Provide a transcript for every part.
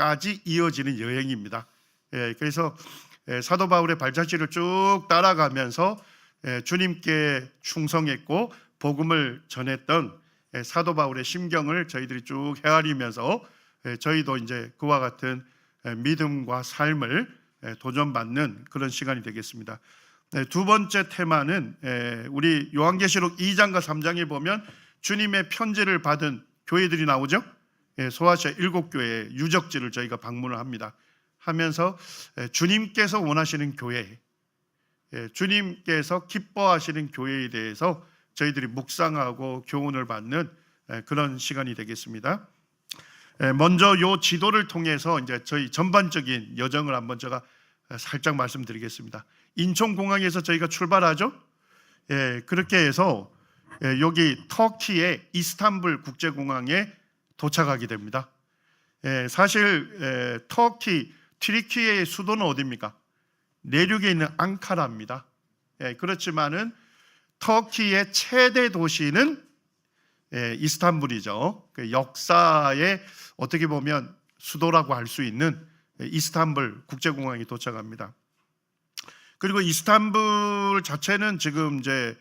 아테네까지 이어지는 여행입니다. 그래서 사도 바울의 발자취를 쭉 따라가면서 주님께 충성했고 복음을 전했던 사도 바울의 심경을 저희들이 쭉 헤아리면서 저희도 이제 그와 같은 믿음과 삶을 도전받는 그런 시간이 되겠습니다. 두 번째 테마는 우리 요한계시록 2장과 3장에 보면 주님의 편지를 받은 교회들이 나오죠. 소아시아 7교회 유적지를 저희가 방문을 합니다. 하면서 주님께서 원하시는 교회, 주님께서 기뻐하시는 교회에 대해서 저희들이 묵상하고 교훈을 받는 그런 시간이 되겠습니다. 먼저 요 지도를 통해서 이제 저희 전반적인 여정을 한번 제가 살짝 말씀드리겠습니다. 인천공항에서 저희가 출발하죠. 그렇게 해서 여기 터키의 이스탄불 국제공항에 도착하게 됩니다. 사실 터키 튀르키예의 수도는 어디입니까? 내륙에 있는 앙카라입니다. 그렇지만은 터키의 최대 도시는 이스탄불이죠. 그 역사의 어떻게 보면 수도라고 할 수 있는 이스탄불 국제공항에 도착합니다. 그리고 이스탄불 자체는 지금 이제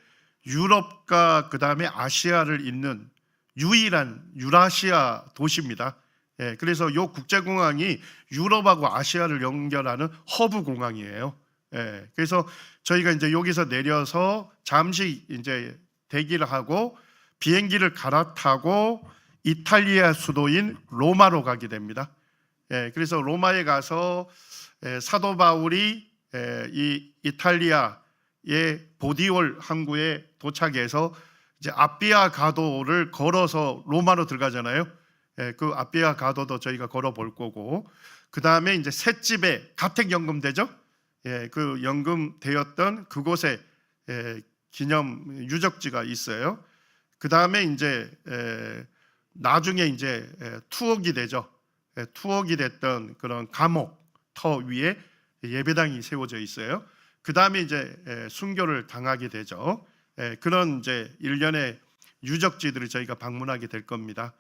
유럽과 그 다음에 아시아를 잇는 유일한 유라시아 도시입니다. 그래서 이 국제공항이 유럽하고 아시아를 연결하는 허브 공항이에요. 그래서 저희가 이제 여기서 내려서 잠시 이제 대기를 하고 비행기를 갈아타고 이탈리아 수도인 로마로 가게 됩니다. 그래서 로마에 가서 사도 바울이 이 이탈리아의 보디올 항구에 도착해서 이제 아비아 가도를 걸어서 로마로 들어가잖아요. 그 아비아 가도도 저희가 걸어볼 거고, 그 다음에 이제 셋집에 가택연금되죠. 그 연금되었던 그곳에 기념 유적지가 있어요. 그 다음에 이제 나중에 이제 투옥이 되죠. 투옥이 됐던 그런 감옥 터 위에 예배당이 세워져 있어요. 그 다음에 이제 순교를 당하게 되죠. 그런 이제 일련의 유적지들을 저희가 방문하게 될 겁니다.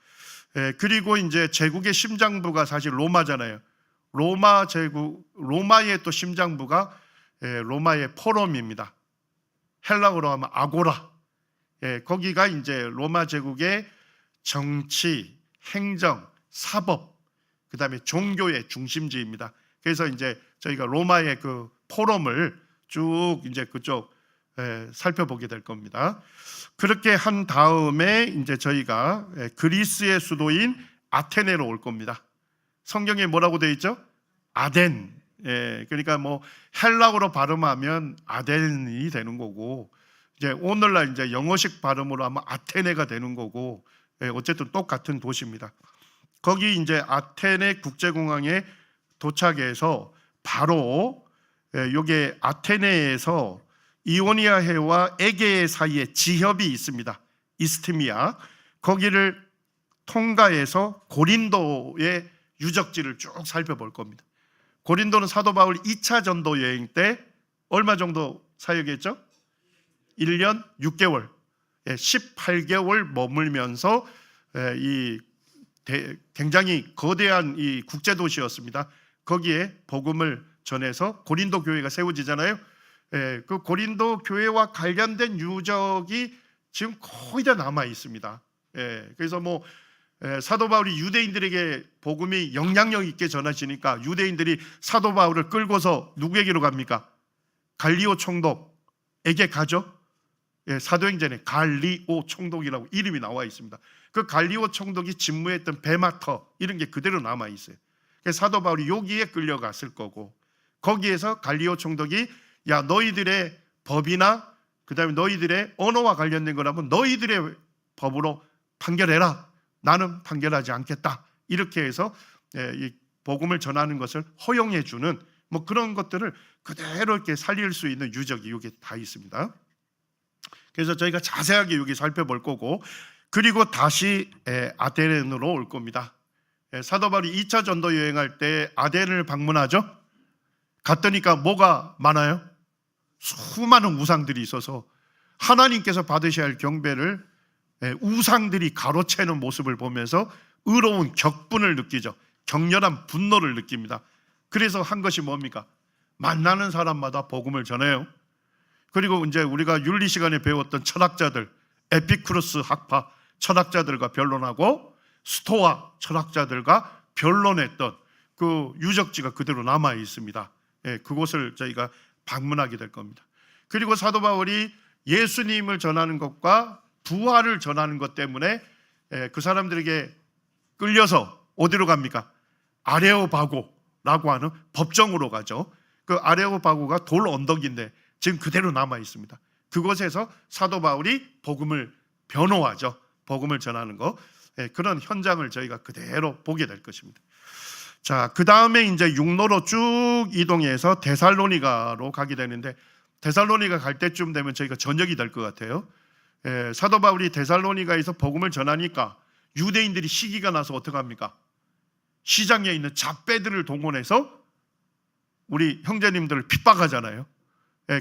그리고 이제 제국의 심장부가 사실 로마잖아요. 로마 제국, 로마의 또 심장부가 로마의 포럼입니다. 헬라어로 하면 아고라. 거기가 이제 로마 제국의 정치, 행정, 사법, 그 다음에 종교의 중심지입니다. 그래서 이제 저희가 로마의 그 포럼을 쭉 이제 그쪽 살펴보게 될 겁니다. 그렇게 한 다음에 이제 저희가 그리스의 수도인 아테네로 올 겁니다. 성경에 뭐라고 되어 있죠? 아덴. 그러니까 뭐 헬라어로 발음하면 아덴이 되는 거고, 이제 오늘날 이제 영어식 발음으로 하면 아테네가 되는 거고, 어쨌든 똑같은 도시입니다. 거기 이제 아테네 국제공항에 도착해서 바로 요게 아테네에서 이오니아 해와 에게 사이에 지협이 있습니다. 이스트미아. 거기를 통과해서 고린도의 유적지를 쭉 살펴볼 겁니다. 고린도는 사도 바울 2차 전도 여행 때 얼마 정도 사역했죠? 1년 6개월, 18개월 머물면서 이 굉장히 거대한 이 국제도시였습니다. 거기에 복음을 전해서 고린도 교회가 세워지잖아요. 그 고린도 교회와 관련된 유적이 지금 거의 다 남아 있습니다. 그래서 뭐 사도 바울이 유대인들에게 복음이 영향력 있게 전하시니까 유대인들이 사도 바울을 끌고서 누구에게로 갑니까? 갈리오 총독에게 가죠. 사도행전에 갈리오 총독이라고 이름이 나와 있습니다. 그 갈리오 총독이 집무했던 베마터 이런 게 그대로 남아 있어요. 그래서 사도 바울이 여기에 끌려갔을 거고, 거기에서 갈리오 총독이 야, 너희들의 법이나 그 다음에 너희들의 언어와 관련된 거라면 너희들의 법으로 판결해라. 나는 판결하지 않겠다. 이렇게 해서 이 복음을 전하는 것을 허용해 주는 뭐 그런 것들을 그대로 이렇게 살릴 수 있는 유적이 여기 다 있습니다. 그래서 저희가 자세하게 여기 살펴볼 거고, 그리고 다시 아테네로 올 겁니다. 사도 바울이 2차 전도 여행할 때 아테네를 방문하죠. 갔더니까 뭐가 많아요? 수많은 우상들이 있어서 하나님께서 받으셔야 할 경배를 우상들이 가로채는 모습을 보면서 의로운 격분을 느끼죠. 격렬한 분노를 느낍니다. 그래서 한 것이 뭡니까? 만나는 사람마다 복음을 전해요. 그리고 이제 우리가 윤리 시간에 배웠던 철학자들, 에피쿠로스 학파 철학자들과 변론하고 스토아 철학자들과 변론했던 그 유적지가 그대로 남아 있습니다. 그곳을 저희가 방문하게 될 겁니다. 그리고 사도 바울이 예수님을 전하는 것과 부활을 전하는 것 때문에 그 사람들에게 끌려서 어디로 갑니까? 아레오바고라고 하는 법정으로 가죠. 그 아레오바고가 돌 언덕인데 지금 그대로 남아 있습니다. 그곳에서 사도 바울이 복음을 변호하죠. 복음을 전하는 거. 그런 현장을 저희가 그대로 보게 될 것입니다. 자, 그 다음에 이제 육로로 쭉 이동해서 데살로니가로 가게 되는데, 데살로니가 갈 때쯤 되면 저희가 저녁이 될 것 같아요. 사도 바울이 데살로니가에서 복음을 전하니까 유대인들이 시기가 나서 어떻게 합니까? 시장에 있는 잡배들을 동원해서 우리 형제님들을 핍박하잖아요.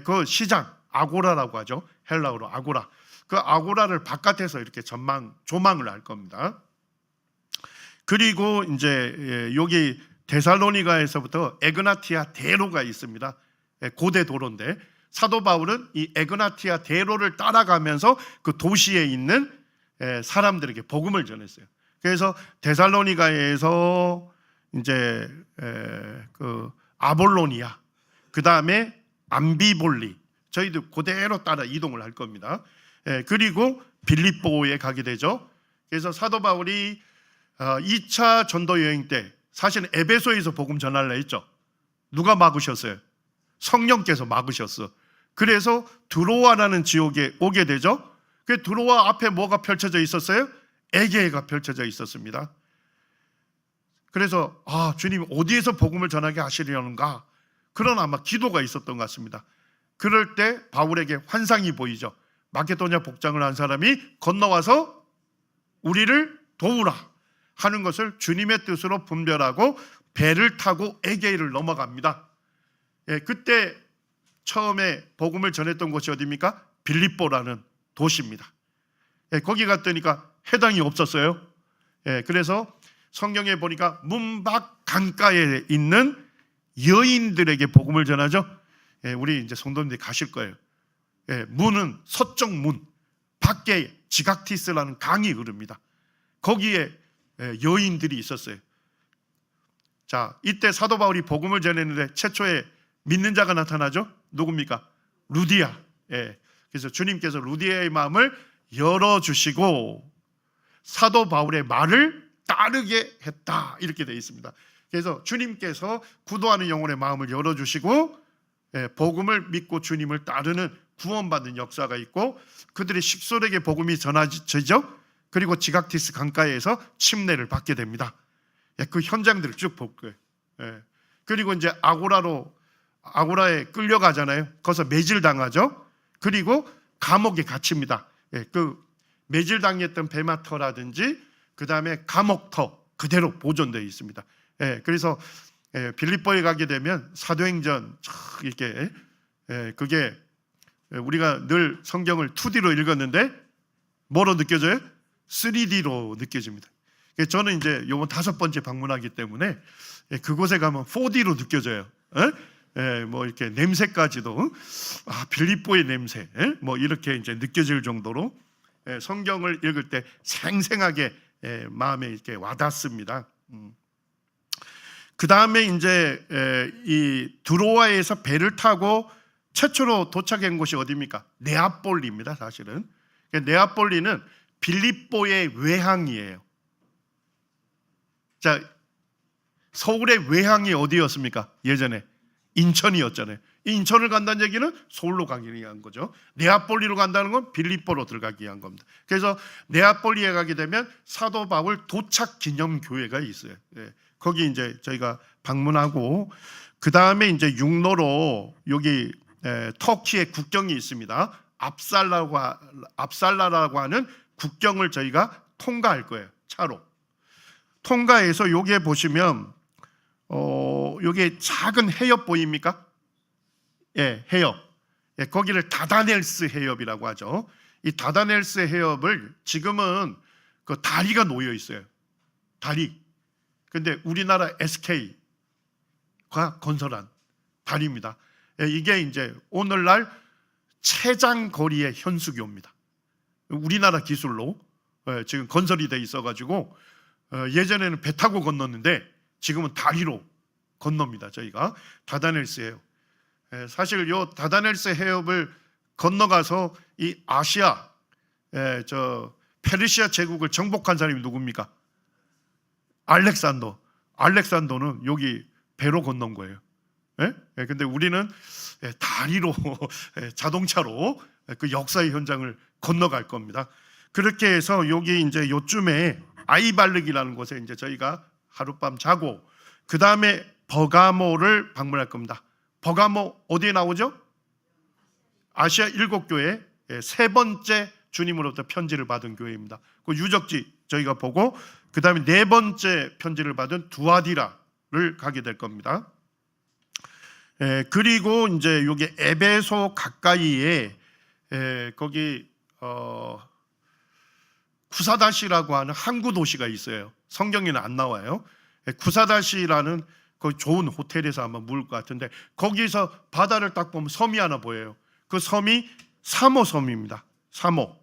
그 시장, 아고라라고 하죠. 헬라어로 아고라. 그 아고라를 바깥에서 이렇게 조망을 할 겁니다. 그리고 이제 여기 데살로니가에서부터 에그나티아 대로가 있습니다. 고대 도로인데 사도 바울은 이 에그나티아 대로를 따라가면서 그 도시에 있는 사람들에게 복음을 전했어요. 그래서 데살로니가에서 이제 그 아볼로니아, 그 다음에 암비볼리, 저희도 그대로 따라 이동을 할 겁니다. 그리고 빌립보에 가게 되죠. 그래서 사도 바울이 2차 전도 여행 때 사실은 에베소에서 복음 전하려 했죠. 누가 막으셨어요? 성령께서 막으셨어. 그래서 드로아라는 지역에 오게 되죠. 그 드로아 앞에 뭐가 펼쳐져 있었어요? 에게가 펼쳐져 있었습니다. 그래서 주님 어디에서 복음을 전하게 하시려는가? 그런 아마 기도가 있었던 것 같습니다. 그럴 때 바울에게 환상이 보이죠. 마케도냐 복장을 한 사람이 건너와서 우리를 도우라 하는 것을 주님의 뜻으로 분별하고 배를 타고 에게를 넘어갑니다. 그때 처음에 복음을 전했던 곳이 어디입니까? 빌립보라는 도시입니다. 거기 갔더니까 해당이 없었어요. 그래서 성경에 보니까 문 밖 강가에 있는 여인들에게 복음을 전하죠. 우리 이제 성도님들이 가실 거예요. 문은 서쪽 문 밖에 지각티스라는 강이 흐릅니다. 거기에 여인들이 있었어요. 자, 이때 사도 바울이 복음을 전했는데 최초에 믿는 자가 나타나죠. 누굽니까? 루디아. 그래서 주님께서 루디아의 마음을 열어주시고 사도 바울의 말을 따르게 했다, 이렇게 되어 있습니다. 그래서 주님께서 구도하는 영혼의 마음을 열어주시고 복음을 믿고 주님을 따르는 구원받는 역사가 있고 그들의 식솔에게 복음이 전해지죠. 그리고 지각티스 강가에서 침례를 받게 됩니다. 그 현장들을 쭉 볼 거예요. 그리고 이제 아고라에 끌려가잖아요. 거기서 매질당하죠. 그리고 감옥에 갇힙니다. 그 매질당했던 베마터라든지 그 다음에 감옥터 그대로 보존되어 있습니다. 그래서 빌립보에 가게 되면 사도행전 이렇게 그게 우리가 늘 성경을 2D로 읽었는데 뭐로 느껴져요? 3D로 느껴집니다. 저는 이제 요번 5번째 방문하기 때문에 그곳에 가면 4D로 느껴져요. 뭐 이렇게 냄새까지도 빌립보의 냄새 뭐 이렇게 이제 느껴질 정도로 성경을 읽을 때 생생하게 마음에 이렇게 와닿습니다. 그 다음에 이제 이 드로아에서 배를 타고 최초로 도착한 곳이 어디입니까? 네아폴리입니다. 사실은 네아폴리는 빌립보의 외항이에요. 자, 서울의 외항이 어디였습니까? 예전에 인천이었잖아요. 인천을 간다는 얘기는 서울로 가기 위한 거죠. 네아폴리로 간다는 건 빌립보로 들어가기 위한 겁니다. 그래서 네아폴리에 가게 되면 사도 바울 도착 기념 교회가 있어요. 거기 이제 저희가 방문하고 그 다음에 이제 육로로 여기 터키의 국경이 있습니다. 압살라라고 하는 국경을 저희가 통과할 거예요. 차로 통과해서 여기에 보시면 여기에 작은 해협 보입니까? 해협. 거기를 다다넬스 해협이라고 하죠. 이 다다넬스 해협을 지금은 그 다리가 놓여 있어요. 다리. 근데 우리나라 SK가 건설한 다리입니다. 이게 이제 오늘날 최장거리의 현수교입니다. 우리나라 기술로 지금 건설이 돼 있어가지고 예전에는 배 타고 건넜는데 지금은 다리로 건넙니다. 저희가 다다넬스 해협. 사실 요 다다넬스 해협을 건너가서 이 아시아 페르시아 제국을 정복한 사람이 누굽니까? 알렉산더는 여기 배로 건넌 거예요. 근데 우리는 다리로 자동차로 그 역사의 현장을 건너갈 겁니다. 그렇게 해서 여기 이제 요쯤에 아이발르기라는 곳에 이제 저희가 하룻밤 자고 그 다음에 버가모를 방문할 겁니다. 버가모 어디에 나오죠? 아시아 7교회 세 번째 주님으로부터 편지를 받은 교회입니다. 그 유적지 저희가 보고 그 다음에 네 번째 편지를 받은 두아디라를 가게 될 겁니다. 그리고 이제 여기 에베소 가까이에 거기 쿠사다시라고 하는 항구 도시가 있어요. 성경에는 안 나와요. 쿠사다시라는 그 좋은 호텔에서 아마 묵을 것 같은데 거기서 바다를 딱 보면 섬이 하나 보여요. 그 섬이 사모섬입니다. 사모.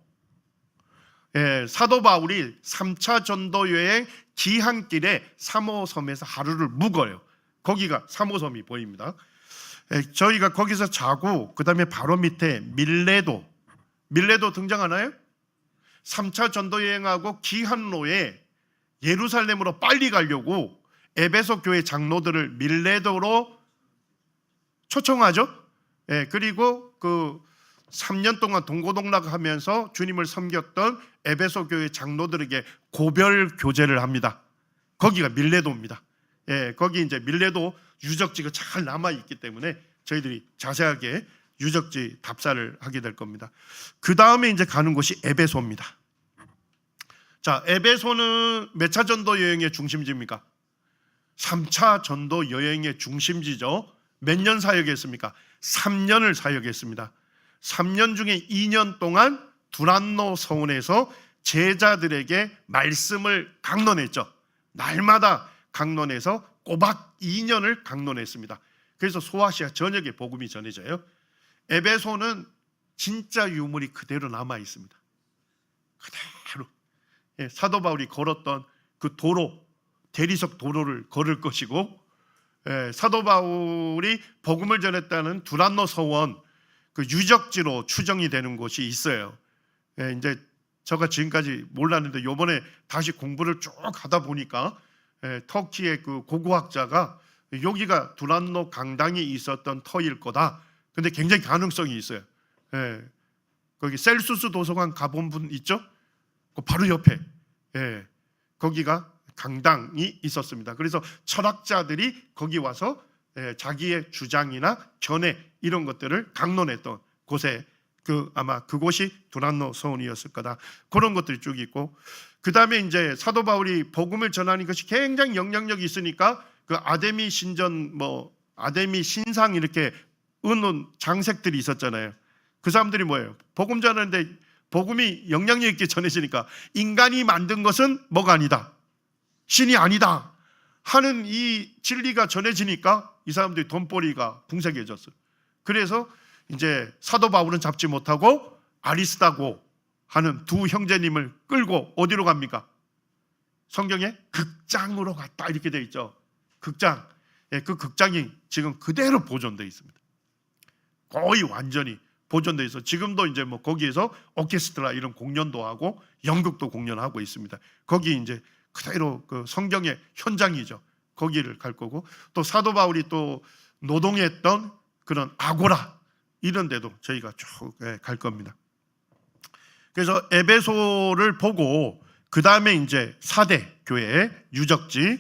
사도 바울이 3차 전도 여행 기항길에 사모섬에서 하루를 묵어요. 거기가 사모섬이 보입니다. 저희가 거기서 자고 그 다음에 바로 밑에 밀레도 등장하나요? 3차 전도 여행하고 기한로에 예루살렘으로 빨리 가려고 에베소 교회 장로들을 밀레도로 초청하죠. 그리고 그 3년 동안 동고동락하면서 주님을 섬겼던 에베소 교회 장로들에게 고별 교제를 합니다. 거기가 밀레도입니다. 거기 이제 밀레도 유적지가 잘 남아 있기 때문에 저희들이 자세하게 유적지 답사를 하게 될 겁니다. 그 다음에 이제 가는 곳이 에베소입니다. 자, 에베소는 몇 차 전도 여행의 중심지입니까? 3차 전도 여행의 중심지죠. 몇 년 사역했습니까? 3년을 사역했습니다. 3년 중에 2년 동안 두란노 서원에서 제자들에게 말씀을 강론했죠. 날마다 강론해서 꼬박 2년을 강론했습니다. 그래서 소아시아 전역에 복음이 전해져요. 에베소는 진짜 유물이 그대로 남아 있습니다. 그대로 사도 바울이 걸었던 그 도로, 대리석 도로를 걸을 것이고, 사도 바울이 복음을 전했다는 두란노 서원 그 유적지로 추정이 되는 곳이 있어요. 이제 제가 지금까지 몰랐는데 이번에 다시 공부를 쭉 하다 보니까 터키의 그 고고학자가 여기가 두란노 강당이 있었던 터일 거다. 근데 굉장히 가능성이 있어요. 거기 셀수스 도서관 가본 분 있죠? 그 바로 옆에 거기가 강당이 있었습니다. 그래서 철학자들이 거기 와서 자기의 주장이나 견해 이런 것들을 강론했던 곳에 아마 그곳이 두란노 서원이었을 거다. 그런 것들이 쭉 있고, 그 다음에 이제 사도 바울이 복음을 전하는 것이 굉장히 영향력이 있으니까 그 아데미 신전 아데미 신상 이렇게 은은 장색들이 있었잖아요. 그 사람들이 뭐예요? 복음 전하는데 복음이 영향력 있게 전해지니까 인간이 만든 것은 뭐가 아니다, 신이 아니다 하는 이 진리가 전해지니까 이 사람들이 돈벌이가 풍성해졌어요. 그래서 이제 사도 바울은 잡지 못하고 아리스다고 하는 두 형제님을 끌고 어디로 갑니까? 성경에 극장으로 갔다 이렇게 되어 있죠. 극장. 그 극장이 지금 그대로 보존되어 있습니다. 거의 완전히 보존되어 있어. 지금도 이제 거기에서 오케스트라 이런 공연도 하고 연극도 공연하고 있습니다. 거기 이제 그대로 그 성경의 현장이죠. 거기를 갈 거고, 또 사도 바울이 또 노동했던 그런 아고라 이런 데도 저희가 쭉 갈 겁니다. 그래서 에베소를 보고 그 다음에 이제 사대 교회 유적지,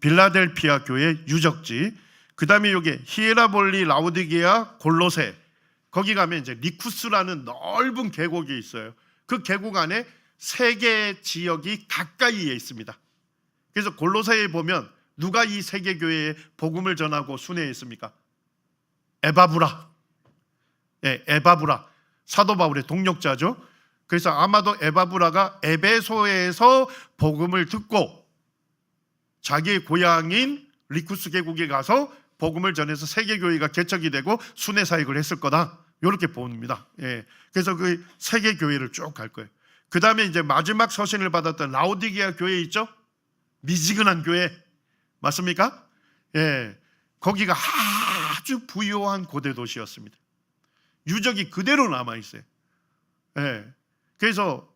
빌라델피아 교회 유적지, 그 다음에 여기 히에라볼리, 라우디게아, 골로새, 거기 가면 이제 리쿠스라는 넓은 계곡이 있어요. 그 계곡 안에 세 개의 지역이 가까이에 있습니다. 그래서 골로새에 보면 누가 이 세 개 교회에 복음을 전하고 순회했습니까? 에바브라. 에바브라. 사도 바울의 동역자죠. 그래서 아마도 에바브라가 에베소에서 복음을 듣고 자기의 고향인 리쿠스 계곡에 가서 복음을 전해서 세계 교회가 개척이 되고 순회 사역을 했을 거다. 이렇게 봅니다. 예. 그래서 그 세계 교회를 쭉 갈 거예요. 그 다음에 이제 마지막 서신을 받았던 라오디게아 교회 있죠? 미지근한 교회 맞습니까? 예. 거기가 아주 부유한 고대 도시였습니다. 유적이 그대로 남아 있어요. 예. 그래서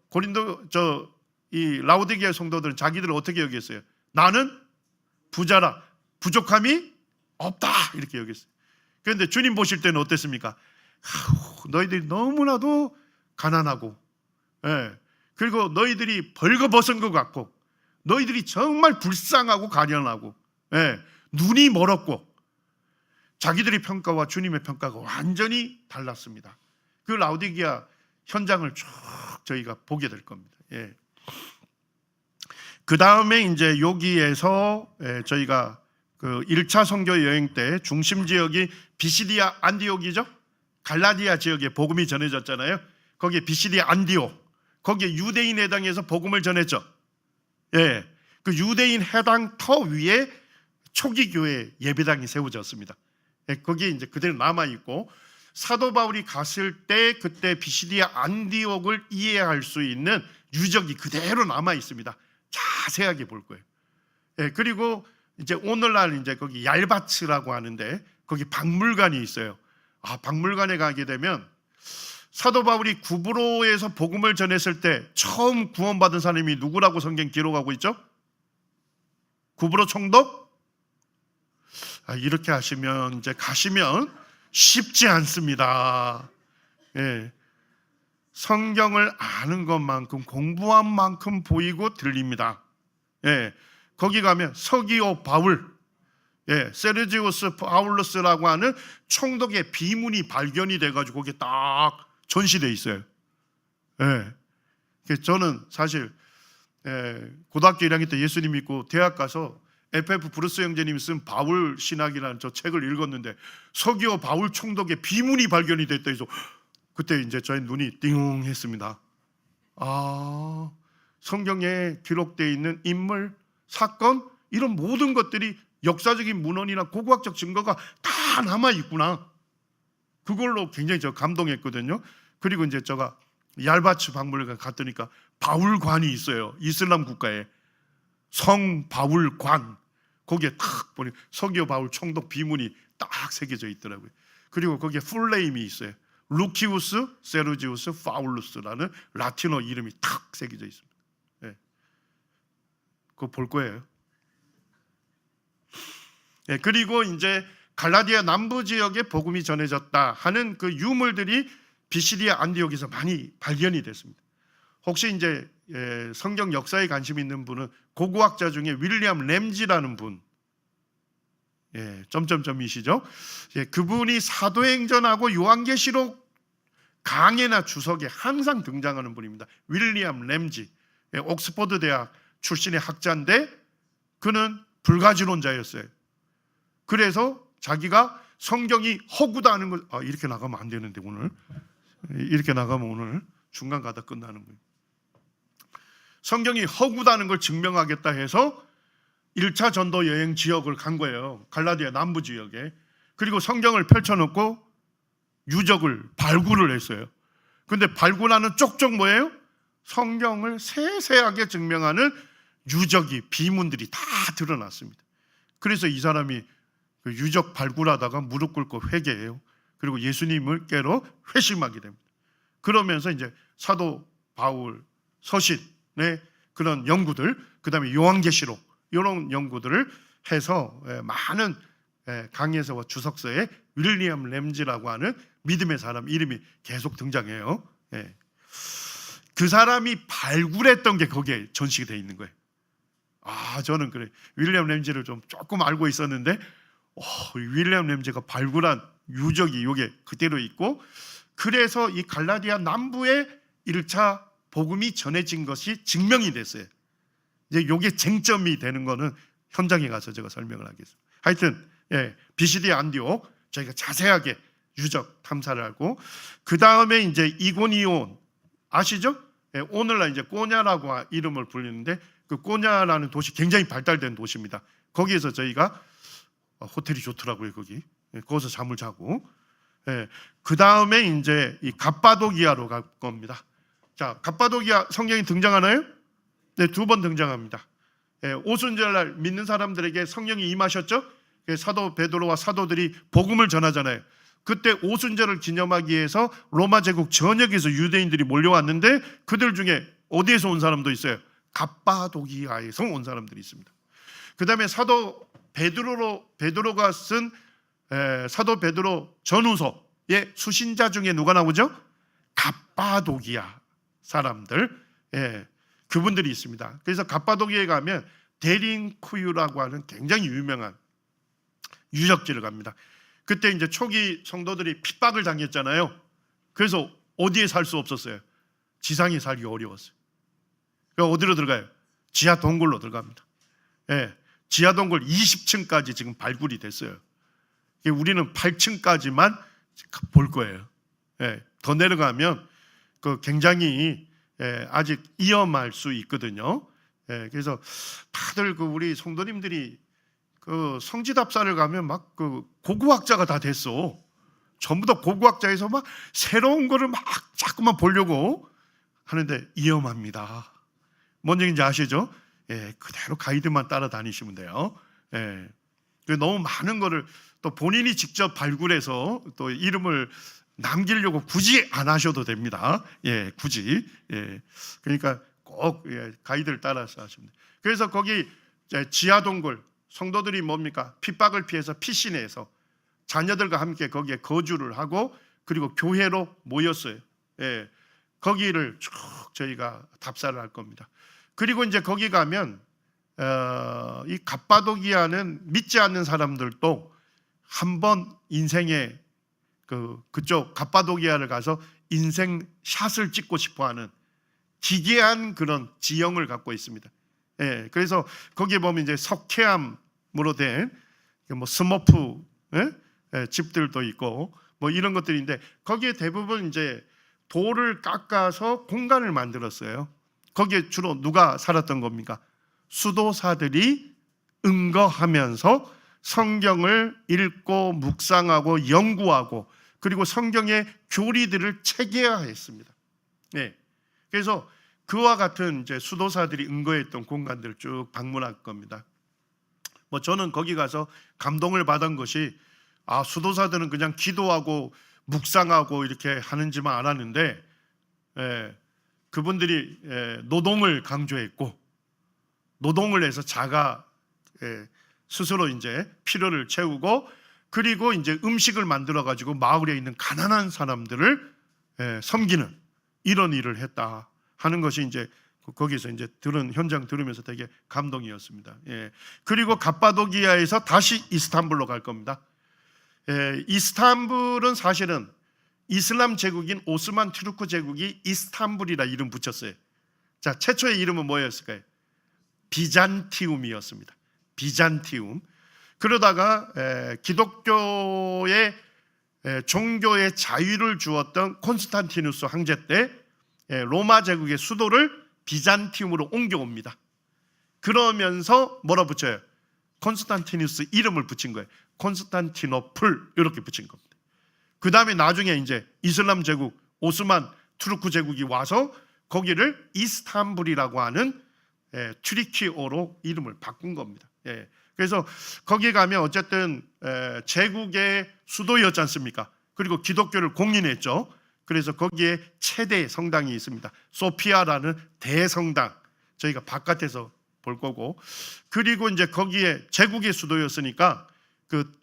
이 라오디게아 성도들은 자기들을 어떻게 여겼어요? 나는 부자라, 부족함이 없다 이렇게 여겼어요. 그런데 주님 보실 때는 어땠습니까? 너희들이 너무나도 가난하고, 예. 그리고 너희들이 벌거벗은 것 같고, 너희들이 정말 불쌍하고 가련하고, 예. 눈이 멀었고, 자기들의 평가와 주님의 평가가 완전히 달랐습니다. 그 라오디게아 현장을 쭉 저희가 보게 될 겁니다. 예. 그 다음에 이제 여기에서 저희가 그 1차 선교 여행 때 중심 지역이 비시디아 안디옥이죠. 갈라디아 지역에 복음이 전해졌잖아요. 거기에 비시디아 안디옥, 거기에 유대인 회당에서 복음을 전했죠. 예, 그 유대인 회당 터 위에 초기 교회 예배당이 세워졌습니다. 예, 거기에 이제 그대로 남아 있고, 사도 바울이 갔을 때 그때 비시디아 안디옥을 이해할 수 있는 유적이 그대로 남아 있습니다. 자세하게 볼 거예요. 예, 그리고 이제 오늘날 이제 거기 얄바츠라고 하는데 거기 박물관이 있어요. 박물관에 가게 되면 사도 바울이 구브로에서 복음을 전했을 때 처음 구원받은 사람이 누구라고 성경 기록하고 있죠? 구브로 총독? 이렇게 하시면 이제 가시면 쉽지 않습니다. 예. 성경을 아는 것만큼 공부한 만큼 보이고 들립니다. 예. 거기 가면 서기오 바울, 예, 세르지우스 파울루스라고 하는 총독의 비문이 발견이 돼가지고 거기에 딱 전시돼 있어요. 예. 저는 사실 고등학교 1학년 때 예수님 믿고 대학 가서 FF 브루스 형제님이 쓴 바울 신학이라는 저 책을 읽었는데 서기오 바울 총독의 비문이 발견이 됐다 해서 그때 이제 저의 눈이 띵 했습니다. 성경에 기록되어 있는 인물, 사건, 이런 모든 것들이 역사적인 문헌이나 고고학적 증거가 다 남아 있구나. 그걸로 굉장히 저 감동했거든요. 그리고 이제 제가 얄바츠 박물관 갔더니까 바울관이 있어요. 이슬람 국가에 성 바울관, 거기에 탁 보니 서기오 바울 총독 비문이 딱 새겨져 있더라고요. 그리고 거기에 풀네임이 있어요. 루키우스 세르지우스 파울루스라는 라틴어 이름이 탁 새겨져 있습니다. 예. 그거 볼 거예요. 예, 그리고 이제 갈라디아 남부 지역에 복음이 전해졌다 하는 그 유물들이 비시디아 안디옥에서 많이 발견이 됐습니다. 혹시 이제 성경 역사에 관심 있는 분은 고고학자 중에 윌리엄 램지라는 분, 점점점이시죠? 그분이 사도행전하고 요한계시록 강해나 주석에 항상 등장하는 분입니다. 윌리엄 램지, 옥스퍼드 대학 출신의 학자인데 그는 불가지론자였어요. 그래서 자기가 성경이 허구다 하는 걸, 이렇게 나가면 안 되는데 오늘 이렇게 나가면 오늘 중간 가다 끝나는 거예요. 성경이 허구다는 걸 증명하겠다 해서 1차 전도 여행 지역을 간 거예요. 갈라디아 남부 지역에. 그리고 성경을 펼쳐놓고 유적을 발굴을 했어요. 근데 발굴하는 쪽쪽 뭐예요? 성경을 세세하게 증명하는 유적이, 비문들이 다 드러났습니다. 그래서 이 사람이 그 유적 발굴하다가 무릎 꿇고 회개해요. 그리고 예수님을 깨러 회심하게 됩니다. 그러면서 이제 사도 바울 서신의 그런 연구들, 그 다음에 요한계시록 이런 연구들을 해서 많은 강해서와 주석서에 윌리엄 램지라고 하는 믿음의 사람 이름이 계속 등장해요. 그 사람이 발굴했던 게 거기에 전시가 되어 있는 거예요. 저는 그래 윌리엄 램지를 좀 조금 알고 있었는데 윌리엄 램지가 발굴한 유적이 이게 그대로 있고, 그래서 이 갈라디아 남부에 1차 복음이 전해진 것이 증명이 됐어요. 이제 이게 쟁점이 되는 거는 현장에 가서 제가 설명을 하겠습니다. 하여튼 비시디아 안디옥 저희가 자세하게 유적 탐사를 하고, 그 다음에 이제 이고니온 아시죠? 오늘날 이제 꼬냐라고 이름을 불리는데 그 꼬냐라는 도시 굉장히 발달된 도시입니다. 거기에서 저희가 호텔이 좋더라고요. 거기 거기서 잠을 자고, 그 다음에 이제 이 갑바도기아로 갈 겁니다. 자, 갑바도기아 성경이 등장하나요? 네, 2번 등장합니다. 오순절날 믿는 사람들에게 성령이 임하셨죠. 사도 베드로와 사도들이 복음을 전하잖아요. 그때 오순절을 기념하기 위해서 로마 제국 전역에서 유대인들이 몰려왔는데 그들 중에 어디에서 온 사람도 있어요? 갑바도기아에서 온 사람들이 있습니다. 그 다음에 사도 베드로가 쓴 사도 베드로 전후서의 수신자 중에 누가 나오죠? 갑바도기아 사람들, 그분들이 있습니다. 그래서 갑바도기아에 가면 데린쿠유라고 하는 굉장히 유명한 유적지를 갑니다. 그때 이제 초기 성도들이 핍박을 당했잖아요. 그래서 어디에 살 수 없었어요. 지상에 살기 어려웠어요. 그러니까 어디로 들어가요? 지하 동굴로 들어갑니다. 지하 동굴 20층까지 지금 발굴이 됐어요. 우리는 8층까지만 볼 거예요. 더 내려가면 그 굉장히 아직 위험할 수 있거든요. 그래서 다들 그 우리 성도님들이 그 성지답사를 가면 막 그 고고학자가 다 됐어. 전부 다 고고학자에서 막 새로운 거를 막 자꾸만 보려고 하는데 위험합니다. 뭔 얘기인지 아시죠? 그대로 가이드만 따라다니시면 돼요. 너무 많은 거를 또 본인이 직접 발굴해서 또 이름을 남기려고 굳이 안 하셔도 됩니다. 굳이. 그러니까 꼭 가이드를 따라서 하시면 돼요. 그래서 거기 지하동굴 성도들이 뭡니까? 핍박을 피해서 피신해서 자녀들과 함께 거기에 거주를 하고 그리고 교회로 모였어요. 거기를 쭉 저희가 답사를 할 겁니다. 그리고 이제 거기 가면 이 갑바도기아는 믿지 않는 사람들도 한번 인생에 그쪽 갑바도기아를 가서 인생 샷을 찍고 싶어하는 기괴한 그런 지형을 갖고 있습니다. 그래서 거기에 보면 이제 석회암으로 된 뭐 스머프 집들도 있고 뭐 이런 것들인데 거기에 대부분 이제 돌을 깎아서 공간을 만들었어요. 거기에 주로 누가 살았던 겁니까? 수도사들이 은거하면서 성경을 읽고 묵상하고 연구하고 그리고 성경의 교리들을 체계화했습니다. 그래서 그와 같은 이제 수도사들이 은거했던 공간들을 쭉 방문할 겁니다. 뭐 저는 거기 가서 감동을 받은 것이 수도사들은 그냥 기도하고 묵상하고 이렇게 하는지만 알았는데 그분들이 노동을 강조했고 노동을 해서 자가 스스로 이제 필요를 채우고 그리고 이제 음식을 만들어 가지고 마을에 있는 가난한 사람들을 섬기는 이런 일을 했다 하는 것이 이제 거기서 이제 현장 들으면서 되게 감동이었습니다. 그리고 갑바도기아에서 다시 이스탄불로 갈 겁니다. 이스탄불은 사실은 이슬람 제국인 오스만 투르크 제국이 이스탄불이라 이름 붙였어요. 자, 최초의 이름은 뭐였을까요? 비잔티움이었습니다. 비잔티움. 그러다가 기독교의 종교의 자유를 주었던 콘스탄티누스 황제 때 로마 제국의 수도를 비잔티움으로 옮겨옵니다. 그러면서 뭐라 붙여요? 콘스탄티누스 이름을 붙인 거예요. 콘스탄티노플 이렇게 붙인 겁니다. 그 다음에 나중에 이제 이슬람 제국 오스만 투르크 제국이 와서 거기를 이스탄불이라고 하는 튀르키어로 이름을 바꾼 겁니다. 그래서 거기 가면 어쨌든 제국의 수도였지 않습니까? 그리고 기독교를 공인했죠. 그래서 거기에 최대 성당이 있습니다. 소피아라는 대성당. 저희가 바깥에서 볼 거고. 그리고 이제 거기에 제국의 수도였으니까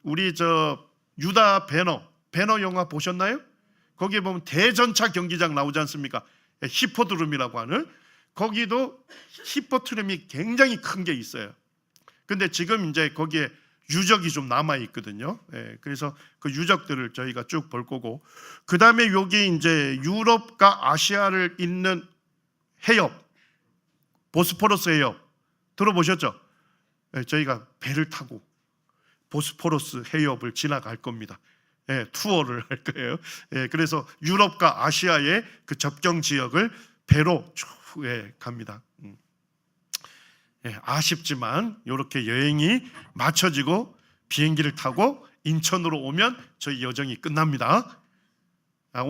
우리 유다 배너 영화 보셨나요? 거기에 보면 대전차 경기장 나오지 않습니까? 히포드롬이라고 하는 거기도 히포드롬이 굉장히 큰 게 있어요. 근데 지금 이제 거기에 유적이 좀 남아 있거든요. 그래서 그 유적들을 저희가 쭉 볼 거고, 그 다음에 여기 이제 유럽과 아시아를 잇는 해협, 보스포러스 해협 들어보셨죠? 저희가 배를 타고 보스포러스 해협을 지나갈 겁니다. 투어를 할 거예요. 그래서 유럽과 아시아의 그 접경 지역을 배로 쭉 갑니다. 아쉽지만 이렇게 여행이 마쳐지고 비행기를 타고 인천으로 오면 저희 여정이 끝납니다.